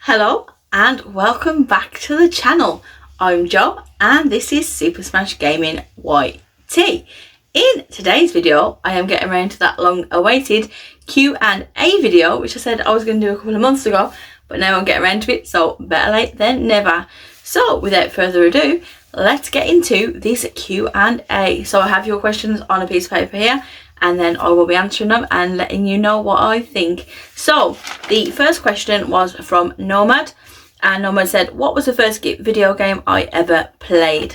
Hello and welcome back to the channel. I'm Jo and this is Super Smash Gaming YT. In today's video I am getting around to that long awaited Q&A video which I said I was going to do a couple of months ago, but now I'm getting around to it, so better late than never. So without further ado, let's get into this Q&A. So I have your questions on a piece of paper here, and then I will be answering them and letting you know what I think. So the first question was from Nomad, and Nomad said, what was the first video game I ever played?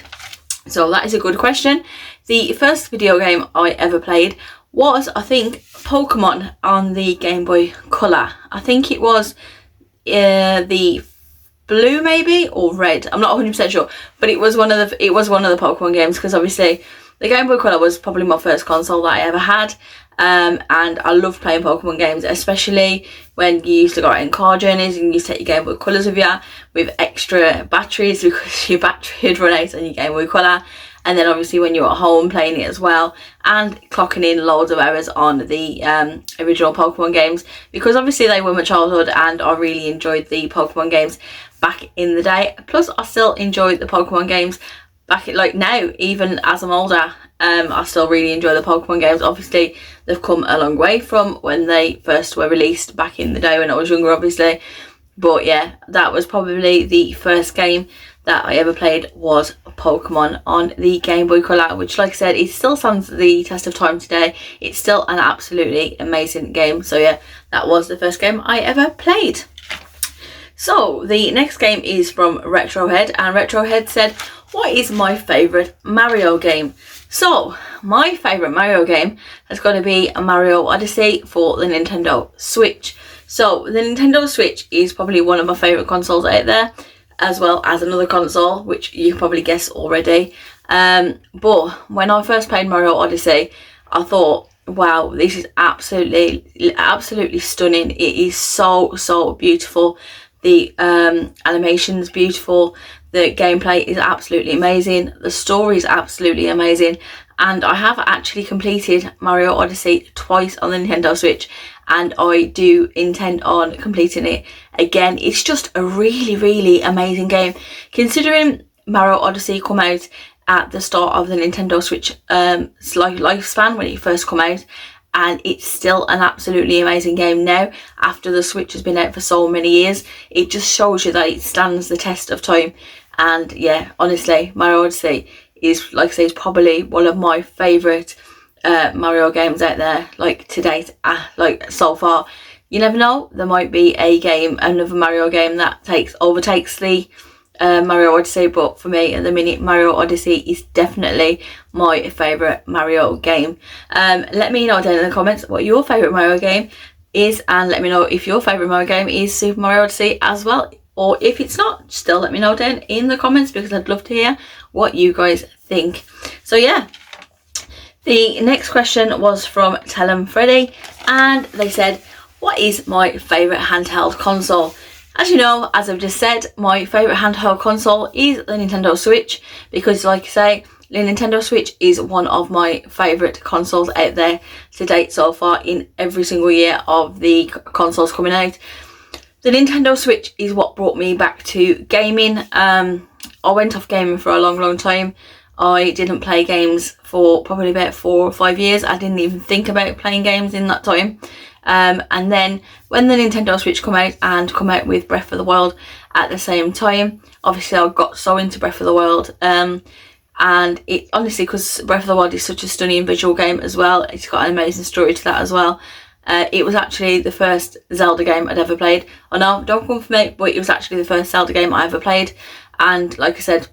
So that is a good question. The first video game I ever played was, I think, Pokemon on the Game Boy Color. I think it was the blue maybe or red. I'm not 100% sure, but it was one of the Pokemon games, because obviously the Game Boy Color was probably my first console that I ever had, and I loved playing Pokemon games, especially when you used to go out in car journeys and you used to take your Game Boy Colors with you with extra batteries because your battery had run out on your Game Boy Color. And then obviously when you're at home playing it as well, and clocking in loads of hours on the original Pokemon games, because obviously they were my childhood and I really enjoyed the Pokemon games back in the day. Plus I still enjoy the Pokemon games back like now, even as I'm older. I still really enjoy the Pokemon games. Obviously they've come a long way from when they first were released back in the day when I was younger, obviously. But yeah, that was probably the first game that I ever played, was Pokemon on the Game Boy Color, which, like I said, it still stands the test of time today. It's still an absolutely amazing game. So yeah, that was the first game I ever played. So the next game is from Retrohead, and Retrohead said, what is my favourite Mario game? So my favourite Mario game has got to be a Mario Odyssey for the Nintendo Switch. So the Nintendo Switch is probably one of my favourite consoles out there, as well as another console, which you can probably guess already. But when I first played Mario Odyssey, I thought, wow, this is absolutely stunning. It is so beautiful. The animation's beautiful. The gameplay is absolutely amazing. The story is absolutely amazing. And I have actually completed Mario Odyssey twice on the Nintendo Switch, and I do intend on completing it again. It's just a really amazing game. Considering Mario Odyssey come out at the start of the Nintendo Switch lifespan when it first come out, and it's still an absolutely amazing game now after the Switch has been out for so many years. It just shows you that it stands the test of time. And yeah, honestly, Mario Odyssey is, like I say, is probably one of my favourite Mario games out there, like to date, like so far. You never know, there might be another Mario game that overtakes the Mario Odyssey, but for me at the minute, Mario Odyssey is definitely my favourite Mario game. Let me know down in the comments what your favourite Mario game is, and let me know if your favourite Mario game is Super Mario Odyssey as well, or if it's not, still let me know down in the comments, because I'd love to hear what you guys think. So yeah, the next question was from Tell 'em Freddy, and they said, what is my favourite handheld console? As you know, as I've just said, my favourite handheld console is the Nintendo Switch, because like I say, the Nintendo Switch is one of my favourite consoles out there to date so far in every single year of the consoles coming out. The Nintendo Switch is what brought me back to gaming. I went off gaming for a long time. I didn't play games for probably about 4 or 5 years. I didn't even think about playing games in that time. And then when the Nintendo Switch come out with Breath of the Wild at the same time, obviously I got so into Breath of the Wild. And it honestly, because Breath of the Wild is such a stunning visual game as well, it's got an amazing story to that as well. It was actually the first Zelda game I'd ever played. Oh no, don't come for me, but it was actually the first Zelda game I ever played. And like I said,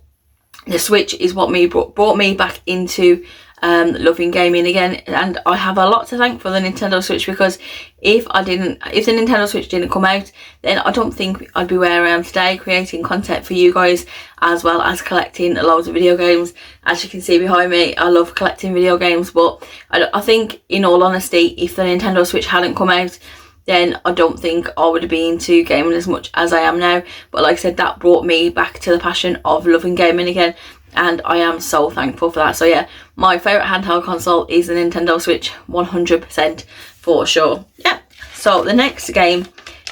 the Switch is what brought me back into loving gaming again, and I have a lot to thank for the Nintendo Switch, because if the Nintendo Switch didn't come out, then I don't think I'd be where I am today, creating content for you guys, as well as collecting loads of video games. As you can see behind me, I love collecting video games, but I think, in all honesty, if the Nintendo Switch hadn't come out, then I don't think I would have been into gaming as much as I am now. But like I said, that brought me back to the passion of loving gaming again, and I am so thankful for that. So yeah, my favourite handheld console is the Nintendo Switch, 100% for sure. Yeah, so the next game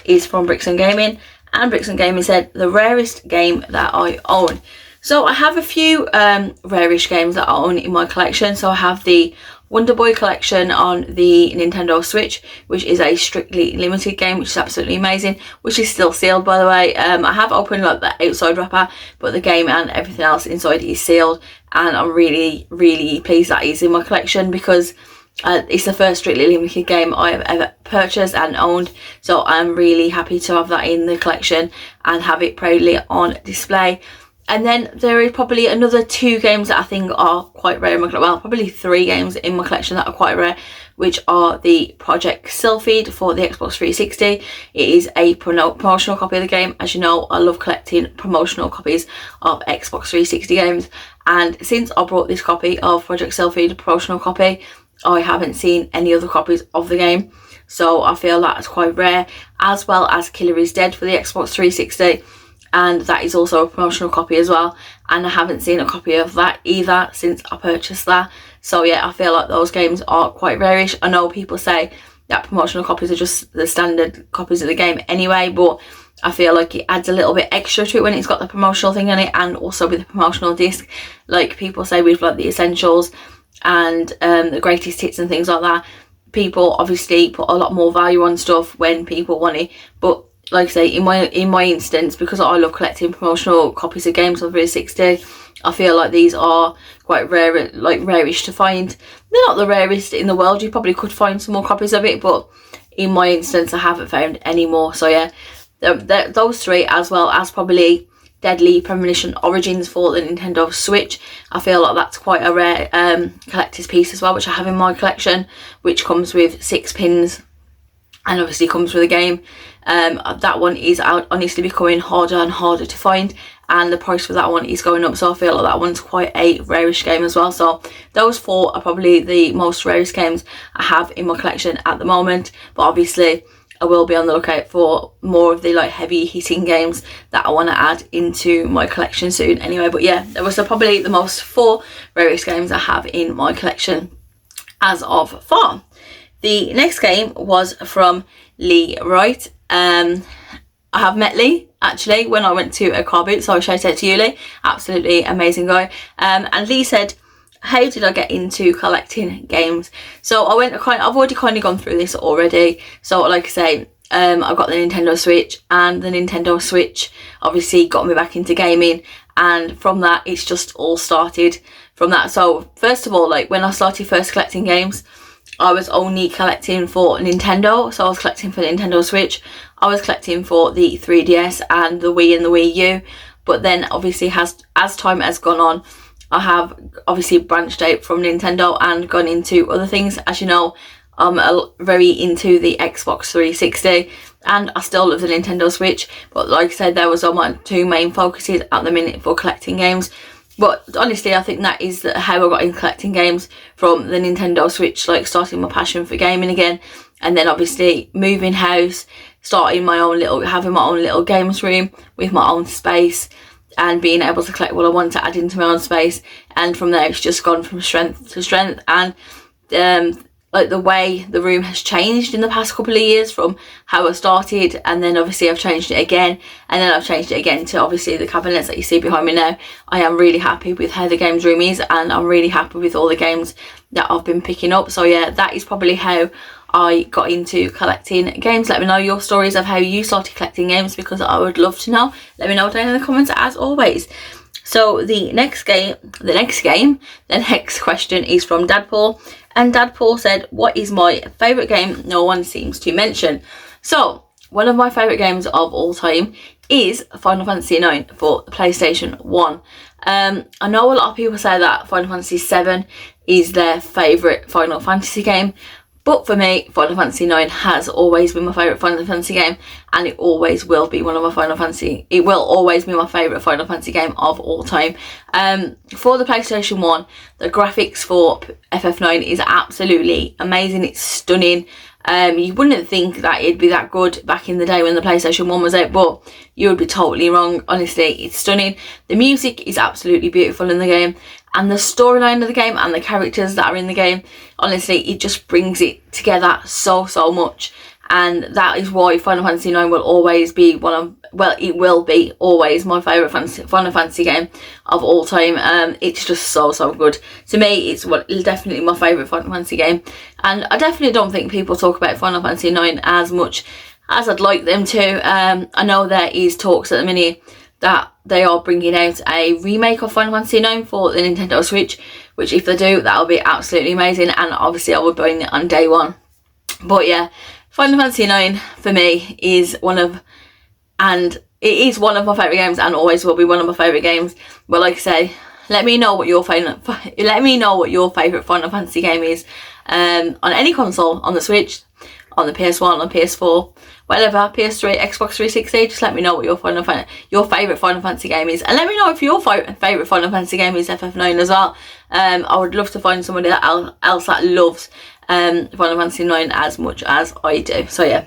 is from Brixton Gaming, And Brixton Gaming said, the rarest game that I own. So I have a few rarish games that I own in my collection. So I have the Wonder Boy collection on the Nintendo Switch, which is a strictly limited game, which is absolutely amazing, which is still sealed, by the way. I have opened like the outside wrapper, but the game and everything else inside is sealed, and I'm really, really pleased that it's in my collection, because it's the first strictly limited game I have ever purchased and owned, so I'm really happy to have that in the collection and have it proudly on display. And then there is probably another 2 games that I think are quite rare in my collection. Well, probably 3 games in my collection that are quite rare, which are the Project Sylphied for the Xbox 360. It is a promotional copy of the game. As you know, I love collecting promotional copies of Xbox 360 games. And since I bought this copy of Project Sylphied, promotional copy, I haven't seen any other copies of the game. So I feel that's quite rare. As well as Killer is Dead for the Xbox 360. And that is also a promotional copy as well, and I haven't seen a copy of that either since I purchased that. So yeah, I feel like those games are quite rarish. I know people say that promotional copies are just the standard copies of the game anyway, but I feel like it adds a little bit extra to it when it's got the promotional thing on it, and also with the promotional disc, like people say with like the essentials and the greatest hits and things like that. People obviously put a lot more value on stuff when people want it, but like I say, in my instance, because I love collecting promotional copies of games on 360, I feel like these are quite rare, like rarish to find. They're not the rarest in the world. You probably could find some more copies of it, but in my instance, I haven't found any more. So yeah, those 3, as well as probably Deadly Premonition Origins for the Nintendo Switch. I feel like that's quite a rare collector's piece as well, which I have in my collection, which comes with 6 pins. And obviously comes with a game. That one is honestly becoming harder and harder to find, and the price for that one is going up, so I feel like that one's quite a rarish game as well. So those 4 are probably the most rarest games I have in my collection at the moment, but obviously I will be on the lookout for more of the like heavy hitting games that I want to add into my collection soon anyway. But yeah, that was probably the most 4 rarest games I have in my collection as of far. The next game was from Lee Wright. I have met Lee actually when I went to a car boot, so I shout out to you, Lee. Absolutely amazing guy. And Lee said, how did I get into collecting games? So I've already kind of gone through this already. So like I say, I've got the Nintendo Switch, and the Nintendo Switch obviously got me back into gaming, and from that it's just all started from that. So first of all, like when I started first collecting games, I was only collecting for Nintendo, so I was collecting for the Nintendo Switch, I was collecting for the 3DS and the Wii and the Wii U, but then obviously as time has gone on, I have obviously branched out from Nintendo and gone into other things. As you know, I'm very into the Xbox 360, and I still love the Nintendo Switch, but like I said, there was my 2 main focuses at the minute for collecting games. But honestly, I think that is how I got into collecting games, from the Nintendo Switch, like starting my passion for gaming again, and then obviously moving house, having my own little games room with my own space, and being able to collect what I want to add into my own space. And from there, it's just gone from strength to strength. And like the way the room has changed in the past couple of years from how I started, and then obviously I've changed it again, and then I've changed it again to obviously the cabinets that you see behind me now. I am really happy with how the games room is, and I'm really happy with all the games that I've been picking up. So yeah, that is probably how I got into collecting games. Let me know your stories of how you started collecting games, because I would love to know. Let me know down in the comments as always. So the next question is from Dadpool, and Dadpool said, what is my favourite game no one seems to mention? So one of my favourite games of all time is Final Fantasy IX for the PlayStation 1. I know a lot of people say that Final Fantasy 7 is their favourite Final Fantasy game, but for me, Final Fantasy IX has always been my favourite Final Fantasy game, and it always will be it will always be my favourite Final Fantasy game of all time. For the PlayStation 1, the graphics for FF9 is absolutely amazing. It's stunning. You wouldn't think that it'd be that good back in the day when the PlayStation 1 was out, but you would be totally wrong. Honestly, it's stunning. The music is absolutely beautiful in the game, and the storyline of the game and the characters that are in the game, honestly, it just brings it together so much. and that is why Final Fantasy 9 will always be it will be always my favourite Final Fantasy game of all time. It's just so good. To me, it's definitely my favourite Final Fantasy game, and I definitely don't think people talk about Final Fantasy 9 as much as I'd like them to. I know there is talks at the minute that they are bringing out a remake of Final Fantasy 9 for the Nintendo Switch, which if they do, that'll be absolutely amazing, and obviously I would buy it on day one. But yeah, Final Fantasy 9 for me is one of my favourite games, and always will be one of my favourite games. But like I say, let me know what your favourite Final Fantasy game is, on any console, on the Switch, on the PS1, on PS4, whatever, PS3, Xbox 360. Just let me know what your favourite Final Fantasy game is, and let me know if your favourite Final Fantasy game is FF9 as well. I would love to find somebody else that loves Final Fantasy 9 as much as I do. So yeah.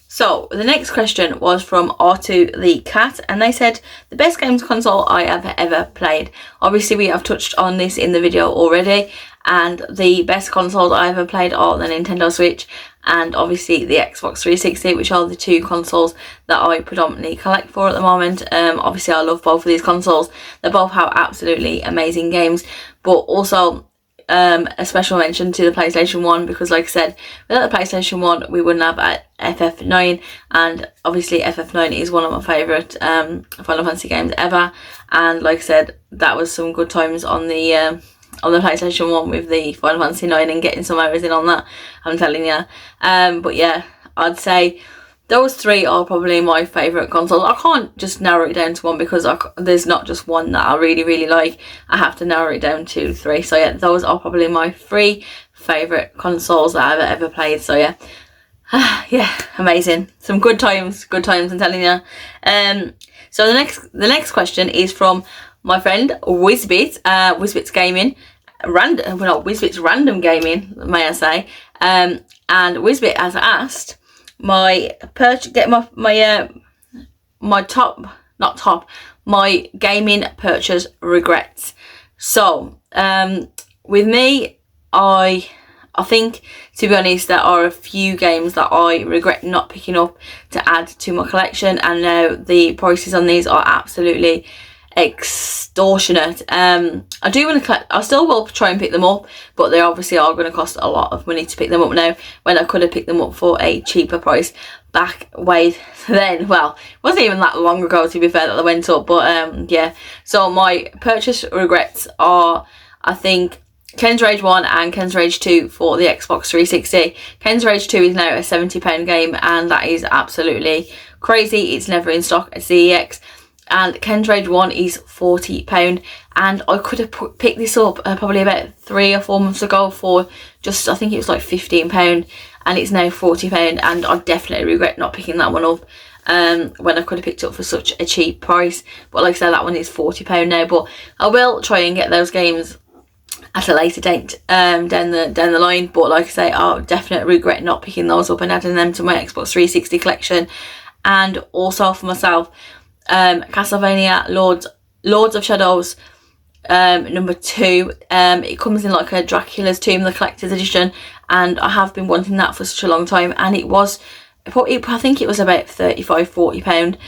So the next question was from R2 the Cat, and they said the best games console I have ever played. Obviously we have touched on this in the video already, and the best consoles I ever played are the Nintendo Switch and obviously the Xbox 360, which are the two consoles that I predominantly collect for at the moment. Obviously I love both of these consoles. They both have absolutely amazing games, but also a special mention to the PlayStation 1, because like I said, without the PlayStation 1 we wouldn't have FF9, and obviously FF9 is one of my favourite Final Fantasy games ever, and like I said, that was some good times on the PlayStation 1 with the Final Fantasy 9 and getting some hours in on that, I'm telling you. But yeah, I'd say those three are probably my favourite consoles. I can't just narrow it down to one, because there's not just one that I really like. I have to narrow it down to three. So yeah, those are probably my three favourite consoles that I've ever played. So yeah, yeah, amazing. Some good times, I'm telling you. So the next question is from my friend Whizbit, Whizbit's Gaming, Whizbit's Random Gaming, may I say. And Whizbit has asked my gaming purchase regrets. So with me, I think, to be honest, there are a few games that I regret not picking up to add to my collection, and now the prices on these are absolutely extortionate. I do want to collect, I still will try and pick them up, but they obviously are going to cost a lot of money to pick them up now, when I could have picked them up for a cheaper price back way then. Well, it wasn't even that long ago, to be fair, that they went up. But yeah, so my purchase regrets are, I think, Ken's Rage 1 and Ken's Rage 2 for the Xbox 360. Ken's Rage 2 is now a £70 game, and that is absolutely crazy. It's never in stock at CEX. And Ken's Rage 1 is £40, and I could have picked this up probably about 3 or 4 months ago for just, I think it was like £15, and it's now £40, and I definitely regret not picking that one up when I could have picked it up for such a cheap price. But like I said, that one is £40 now, but I will try and get those games at a later date down the line. But like I say, I definitely regret not picking those up and adding them to my Xbox 360 collection. And also for myself, Castlevania Lords of Shadows number 2. It comes in like a Dracula's Tomb, the collector's edition, and I have been wanting that for such a long time, and I think it was about £35-40,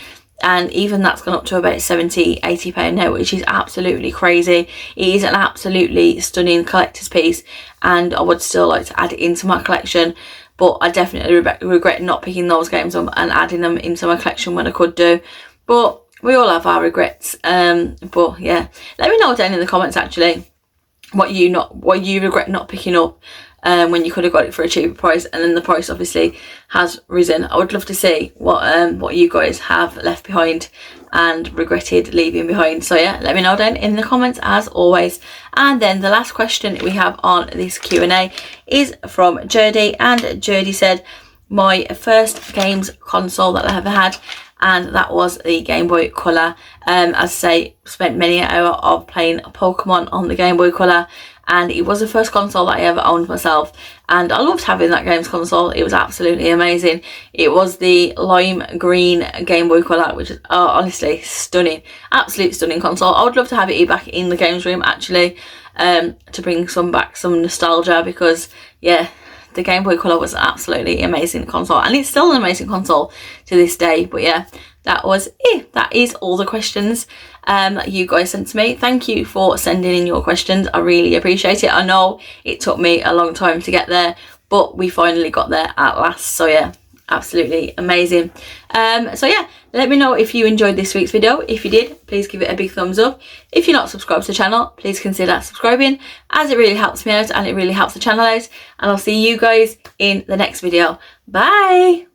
and even that's gone up to about £70-80 now, which is absolutely crazy. It is an absolutely stunning collector's piece, and I would still like to add it into my collection, but I definitely regret not picking those games up and adding them into my collection when I could do. But we all have our regrets. But yeah, let me know down in the comments actually what you regret not picking up when you could have got it for a cheaper price, and then the price obviously has risen. I would love to see what you guys have left behind and regretted leaving behind. So yeah, let me know down in the comments as always. And then the last question we have on this Q&A is from Jodie, and Jodie said, my first games console that I ever had, and that was the Game Boy Color. As I say, spent many an hour of playing Pokemon on the Game Boy Color, and it was the first console that I ever owned myself, and I loved having that games console. It was absolutely amazing. It was the lime green Game Boy Color, which is honestly stunning, absolute stunning console. I would love to have it back in the games room actually, to bring some nostalgia, because yeah, the Game Boy Color was an absolutely amazing console, and it's still an amazing console to this day. But yeah, that was it. That is all the questions you guys sent to me. Thank you for sending in your questions. I really appreciate it. I know it took me a long time to get there, but we finally got there at last. So yeah, absolutely amazing. So yeah, let me know if you enjoyed this week's video. If you did, please give it a big thumbs up. If you're not subscribed to the channel, please consider subscribing, as it really helps me out and it really helps the channel out. And I'll see you guys in the next video. Bye.